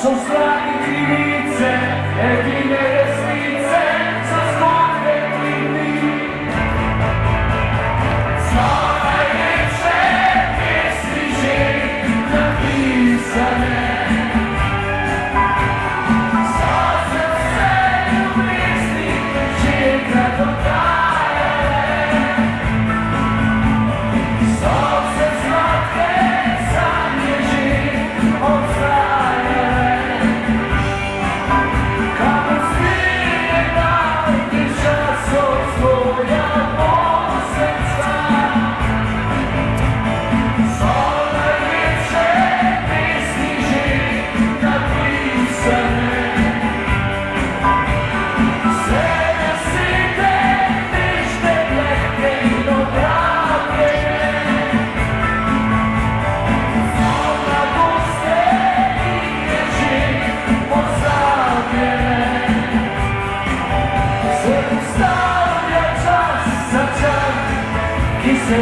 Są strach i krivice, jedine resnice, za składne kliny. Co najlepsze pieśni ziemi napisane. Serce w sercu myśli, dzięka dodaje. Serce słodkie zamierzy odstaje. Kamu zbyje nam dysza swoja serca. Są najlepsze pieśni ziemi napisane. Serce syte, pyszne, lekkie i dobrawie. Są na puste i ziemi pozawie. Se ustawia czas za czas i se